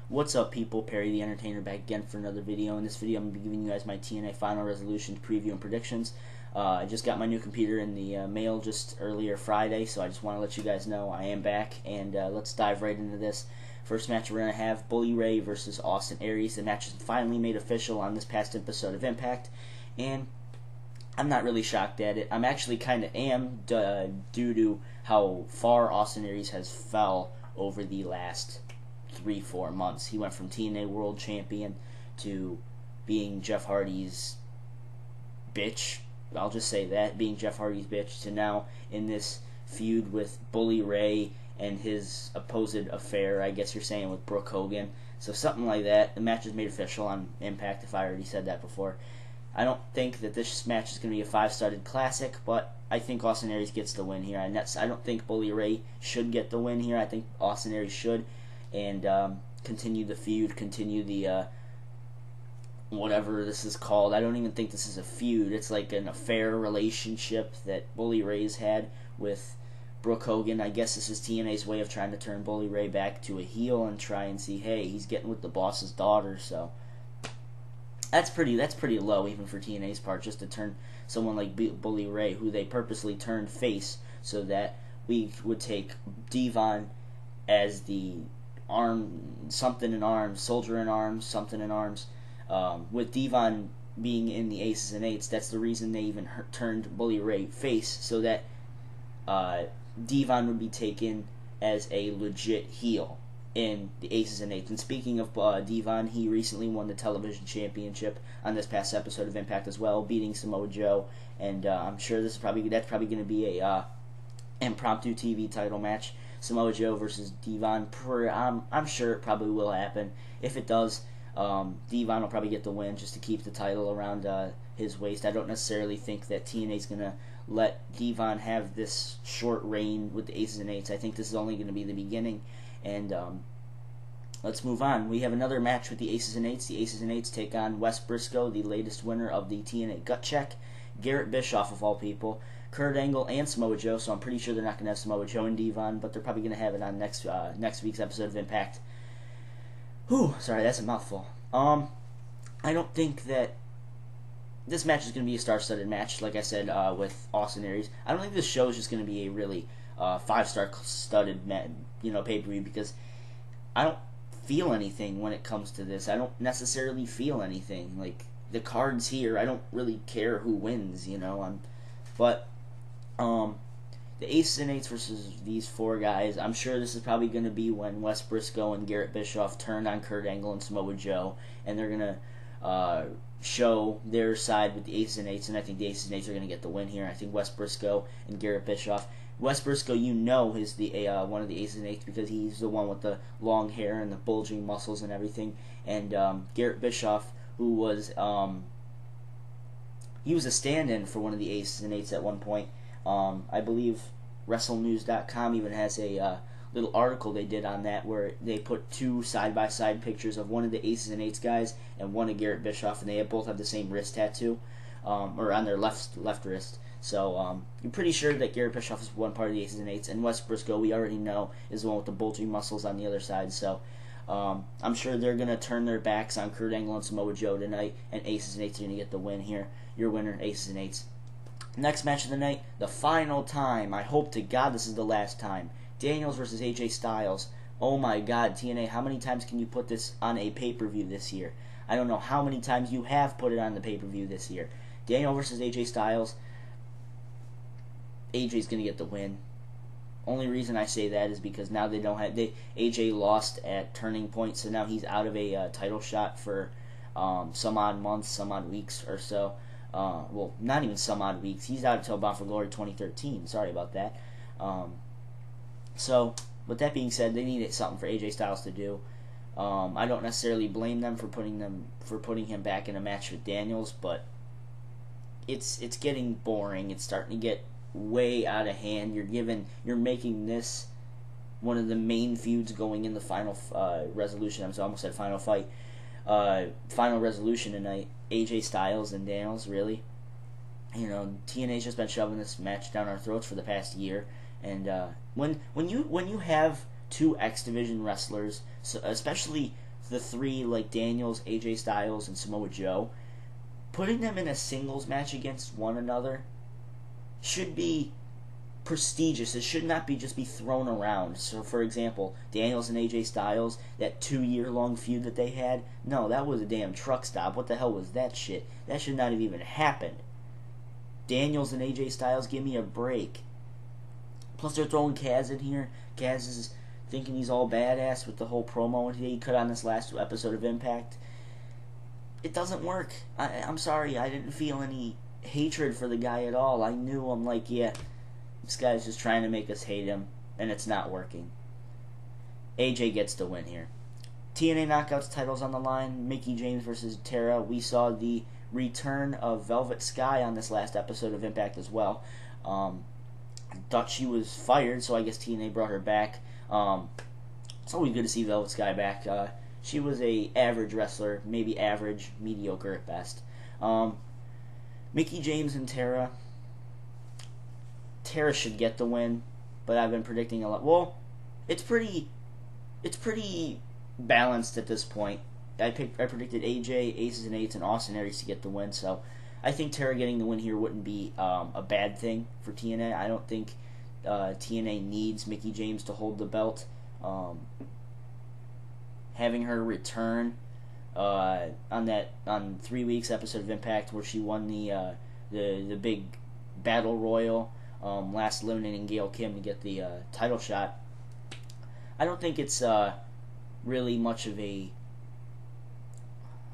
What's up, people? Perry the Entertainer back again for another video. In this video, I'm going to be giving you guys my TNA Final Resolution preview and predictions. I just got my new computer in the mail just earlier Friday, so I just want to let you guys know I am back, and let's dive right into this. First match we're going to have Bully Ray versus Austin Aries. The match is finally made official on this past episode of Impact, and I'm not really shocked at it. I'm actually kind of due to how far Austin Aries has fell over the last 3-4 months. He went from TNA World Champion to being Jeff Hardy's bitch. I'll just say that, being Jeff Hardy's bitch, to now in this feud with Bully Ray and his opposed affair, I guess you're saying, with Brooke Hogan. So something like that. The match is made official on Impact, if I already said that before. I don't think that this match is going to be a 5-starred classic, but I think Austin Aries gets the win here. I don't think Bully Ray should get the win here. I think Austin Aries should, and continue the feud, continue the whatever this is called. I don't even think this is a feud. It's like an affair relationship that Bully Ray's had with Brooke Hogan. I guess this is TNA's way of trying to turn Bully Ray back to a heel and try and see, hey, he's getting with the boss's daughter, so that's pretty low even for TNA's part, just to turn someone like Bully Ray, who they purposely turned face so that we would take Devon as the soldier in arms, something in arms. With Devon being in the Aces and Eights, that's the reason they even turned Bully Ray face, so that Devon would be taken as a legit heel in the Aces and Eights. And speaking of Devon, he recently won the television championship on this past episode of Impact as well, beating Samoa Joe. And I'm sure that's probably going to be a impromptu TV title match. Samoa Joe versus Devon. I'm sure it probably will happen. If it does, Devon will probably get the win just to keep the title around his waist. I don't necessarily think that TNA is going to let Devon have this short reign with the Aces and Eights. I think this is only going to be the beginning. And let's move on. We have another match with the Aces and Eights. The Aces and Eights take on West Brisco, the latest winner of the TNA Gut Check. Garrett, Bischoff, of all people. Kurt Angle and Samoa Joe, so I'm pretty sure they're not going to have Samoa Joe and Devon, but they're probably going to have it on next week's episode of Impact. Whew, sorry, that's a mouthful. I don't think that this match is going to be a star-studded match, like I said, with Austin Aries. I don't think this show is just going to be a really 5-star studded pay-per-view, because I don't feel anything when it comes to this. I don't necessarily feel anything. Like, the cards here, I don't really care who wins, but the Aces and Eights versus these 4 guys, I'm sure this is probably going to be when West Brisco and Garrett Bischoff turn on Kurt Angle and Samoa Joe, and they're going to show their side with the Aces and Eights, and I think the Aces and Eights are going to get the win here. I think West Brisco and Garrett Bischoff. West Brisco, is the one of the Aces and Eights because he's the one with the long hair and the bulging muscles and everything, and Garrett Bischoff, who was he was a stand-in for one of the Aces and Eights at one point. I believe WrestleNews.com even has a little article they did on that where they put 2 side-by-side pictures of one of the Aces and Eights guys and one of Garrett Bischoff, and they both have the same wrist tattoo, or on their left wrist. So I'm pretty sure that Garrett Bischoff is one part of the Aces and Eights, and West Brisco, we already know, is the one with the bulging muscles on the other side. So I'm sure they're going to turn their backs on Kurt Angle and Samoa Joe tonight, and Aces and Eights are going to get the win here. Your winner, Aces and Eights. Next match of the night, the final time. I hope to God this is the last time. Daniels versus AJ Styles. Oh my God, TNA, how many times can you put this on a pay-per-view this year? I don't know how many times you have put it on the pay-per-view this year. Daniel versus AJ Styles. AJ's going to get the win. Only reason I say that is because now they don't have... AJ lost at Turning Point, so now he's out of a title shot for some odd months, some odd weeks or so. Well, not even some odd weeks. He's out until Bound for Glory 2013. Sorry about that. So, with that being said, they needed something for AJ Styles to do. I don't necessarily blame them for putting him back in a match with Daniels, but it's getting boring. It's starting to get way out of hand. You're making this one of the main feuds going in the final resolution. I almost said final fight. Final resolution tonight. AJ Styles and Daniels, really. TNA's just been shoving this match down our throats for the past year, and when you have 2 X Division wrestlers, so especially the three, like Daniels, AJ Styles, and Samoa Joe, putting them in a singles match against one another should be prestigious. It should not be just be thrown around. So, for example, Daniels and AJ Styles, that 2-year-long feud that they had, no, that was a damn truck stop. What the hell was that shit? That should not have even happened. Daniels and AJ Styles, give me a break. Plus, they're throwing Kaz in here. Kaz is thinking he's all badass with the whole promo he cut on this last episode of Impact. It doesn't work. I'm sorry, I didn't feel any hatred for the guy at all. I knew, I'm like, yeah, this guy's just trying to make us hate him, and it's not working. AJ gets the win here. TNA Knockouts titles on the line. Mickie James versus Tara. We saw the return of Velvet Sky on this last episode of Impact as well. I thought she was fired, so I guess TNA brought her back. It's always good to see Velvet Sky back. She was a average wrestler, maybe average, mediocre at best. Mickie James and Tara. Tara should get the win, but I've been predicting a lot. Well, it's pretty balanced at this point. I predicted AJ, Aces and Eights, and Austin Aries to get the win, so I think Tara getting the win here wouldn't be a bad thing for TNA. I don't think TNA needs Mickie James to hold the belt. Having her return on 3 weeks episode of Impact where she won the big battle royal, last eliminating Gail Kim to get the title shot. I don't think it's really much of a.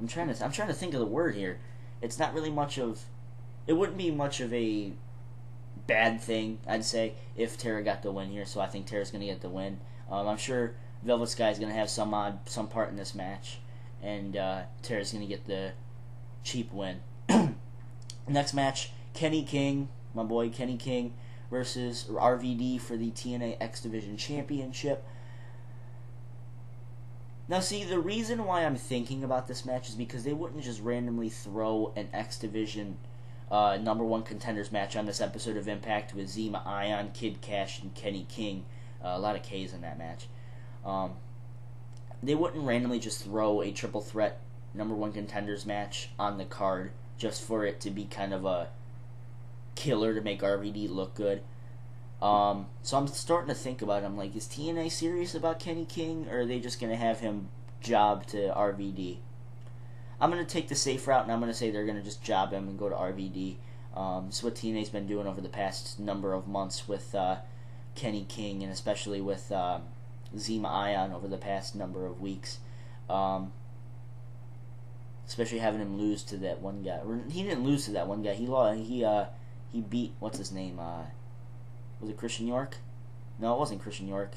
I'm trying to think of the word here. It's not really much of. It wouldn't be much of a bad thing, I'd say, if Tara got the win here. So I think Tara's going to get the win. I'm sure Velvet Sky is going to have some part in this match, and Tara's going to get the cheap win. Next match, Kenny King, my boy Kenny King, versus RVD for the TNA X Division Championship. Now, see, the reason why I'm thinking about this match is because they wouldn't just randomly throw an X Division number one contenders match on this episode of Impact with Zema Ion, Kid Cash, and Kenny King. A lot of K's in that match. They wouldn't randomly just throw a triple threat number one contenders match on the card just for it to be kind of a killer to make RVD look good. So I'm starting to think about it. I'm like, is TNA serious about Kenny King, or are they just going to have him job to RVD? I'm going to take the safe route, and I'm going to say they're going to just job him and go to RVD. This is what TNA's been doing over the past number of months with Kenny King, and especially with Zema Ion over the past number of weeks. Especially having him lose to that one guy. He didn't lose to that one guy. He beat, what's his name? Was it Christian York? No, it wasn't Christian York.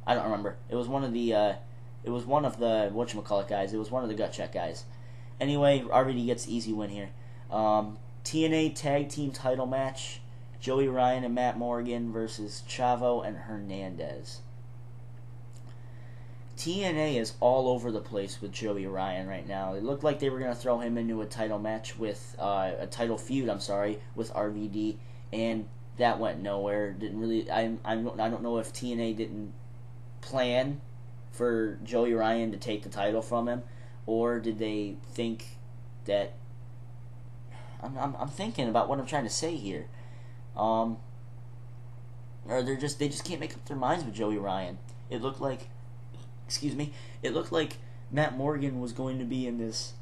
I don't remember. It was one of the whatchamacallit guys. It was one of the gut check guys. Anyway, RVD gets the easy win here. TNA Tag Team title match. Joey Ryan and Matt Morgan versus Chavo and Hernandez. TNA is all over the place with Joey Ryan right now. It looked like they were going to throw him into a title match with a title feud, with RVD, and that went nowhere. Didn't really. I don't know if TNA didn't plan for Joey Ryan to take the title from him, or did they think that? I'm thinking about what I'm trying to say here. Or they just can't make up their minds with Joey Ryan. It looked like Matt Morgan was going to be in this.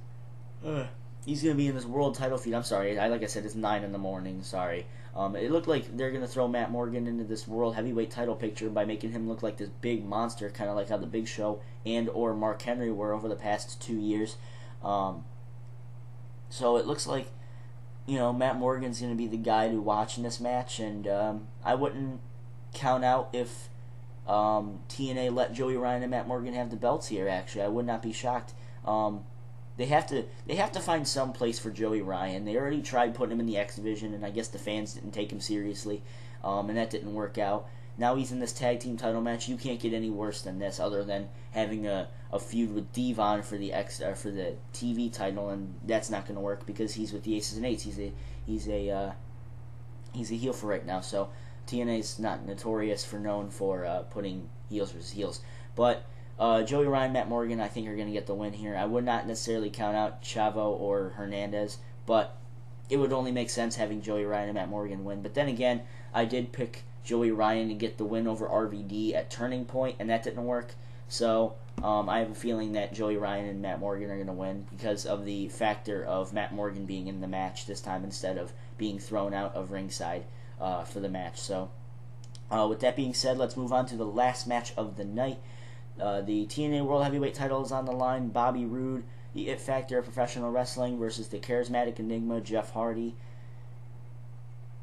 He's going to be in this world title feud. I'm sorry. Like I said, it's 9 a.m. Sorry. It looked like they're going to throw Matt Morgan into this world heavyweight title picture by making him look like this big monster, kind of like how the Big Show and or Mark Henry were over the past 2 years. So it looks like, Matt Morgan's going to be the guy to watch in this match, and I wouldn't count out if TNA let Joey Ryan and Matt Morgan have the belts here. Actually, I would not be shocked. They have to find some place for Joey Ryan. They already tried putting him in the X Division, and I guess the fans didn't take him seriously, and that didn't work out. Now he's in this tag team title match. You can't get any worse than this, other than having a feud with Devon for the TV title, and that's not going to work because he's with the Aces and Eights. He's a heel for right now. So TNA's not notorious for known for putting heels versus heels, but Joey Ryan, Matt Morgan, I think are going to get the win here. I would not necessarily count out Chavo or Hernandez, but it would only make sense having Joey Ryan and Matt Morgan win. But then again, I did pick Joey Ryan to get the win over RVD at Turning Point, and that didn't work. So I have a feeling that Joey Ryan and Matt Morgan are going to win because of the factor of Matt Morgan being in the match this time instead of being thrown out of ringside for the match. So with that being said, let's move on to the last match of the night. The TNA World Heavyweight title is on the line. Bobby Roode, the It Factor of professional wrestling, versus the charismatic enigma Jeff Hardy.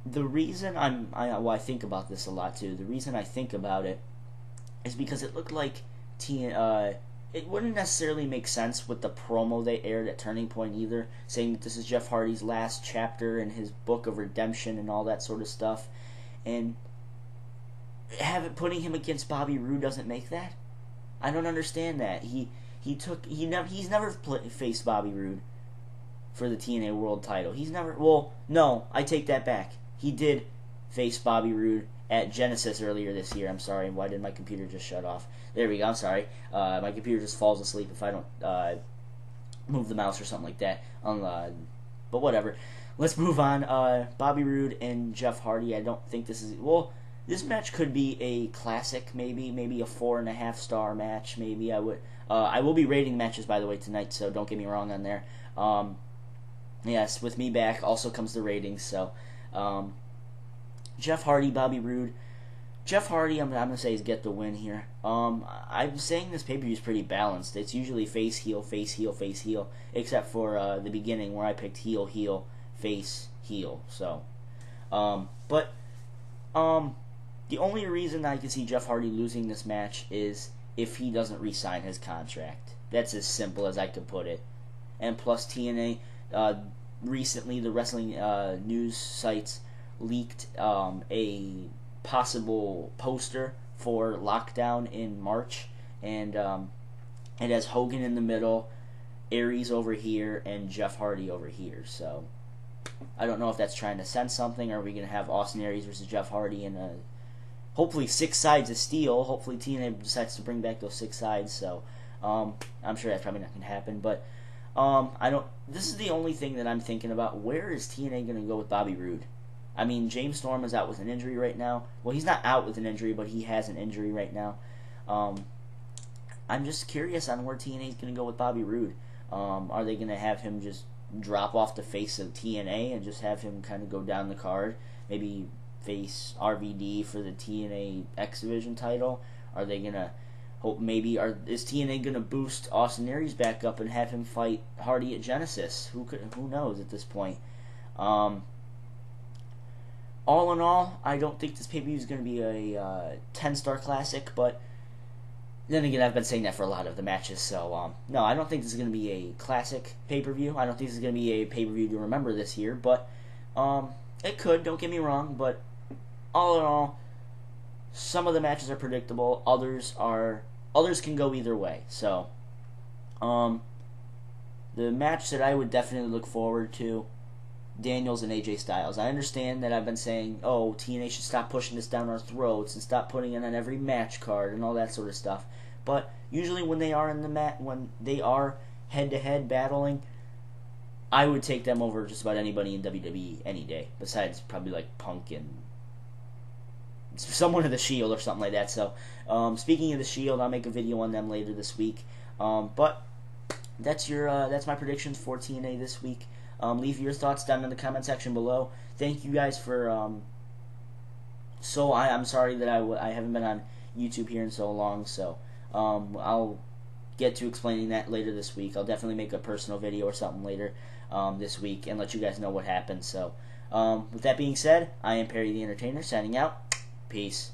The reason I think about this a lot too. The reason I think about it is because it looked like it wouldn't necessarily make sense with the promo they aired at Turning Point either, saying that this is Jeff Hardy's last chapter in his book of redemption and all that sort of stuff, and putting him against Bobby Roode doesn't make that. I don't understand that. He's never faced Bobby Roode for the TNA World title. He's never. Well, no, I take that back. He did face Bobby Roode at Genesis earlier this year. I'm sorry. Why did my computer just shut off? There we go. I'm sorry. My computer just falls asleep if I don't move the mouse or something like that. But whatever. Let's move on. Bobby Roode and Jeff Hardy. I don't think this is. Well, this match could be a classic, maybe a 4.5-star match. Maybe I would. I will be rating matches, by the way, tonight, so don't get me wrong on there. Yes, with me back also comes the ratings. So, Jeff Hardy, Bobby Roode. Jeff Hardy, I'm gonna say is get the win here. I'm saying this pay-per-view is pretty balanced. It's usually face heel, face heel, face heel, except for the beginning where I picked heel, heel, face, heel. So, the only reason I can see Jeff Hardy losing this match is if he doesn't re-sign his contract. That's as simple as I could put it. And plus TNA, recently the wrestling news sites leaked a possible poster for Lockdown in March, and it has Hogan in the middle, Aries over here, and Jeff Hardy over here. So I don't know if that's trying to send something. Or are we going to have Austin Aries versus Jeff Hardy in a hopefully 6 sides of steel? Hopefully TNA decides to bring back those 6 sides. So I'm sure that's probably not going to happen. But I don't. This is the only thing that I'm thinking about. Where is TNA going to go with Bobby Roode? I mean, James Storm is out with an injury right now. Well, he's not out with an injury, but he has an injury right now. I'm just curious on where TNA is going to go with Bobby Roode. Are they going to have him just drop off the face of TNA and just have him kind of go down the card? Maybe face RVD for the TNA X Division title? Are they going to hope is TNA going to boost Austin Aries back up and have him fight Hardy at Genesis? Who knows at this point? All in all, I don't think this pay-per-view is going to be a 10-star classic, but then again, I've been saying that for a lot of the matches, so no, I don't think this is going to be a classic pay-per-view. I don't think this is going to be a pay-per-view to remember this year, but it could, don't get me wrong, but all in all, some of the matches are predictable, others can go either way. So the match that I would definitely look forward to, Daniels and AJ Styles. I understand that I've been saying, oh, TNA should stop pushing this down our throats and stop putting it on every match card and all that sort of stuff. But usually when they are when they are head-to-head battling, I would take them over just about anybody in WWE any day, besides probably like Punk and someone of the Shield or something like that. So, speaking of the Shield, I'll make a video on them later this week. But that's my predictions for TNA this week. Leave your thoughts down in the comment section below. Thank you guys for. I'm sorry that I haven't been on YouTube here in so long. So I'll get to explaining that later this week. I'll definitely make a personal video or something later this week and let you guys know what happened. So with that being said, I am Perry the Entertainer signing out. Peace.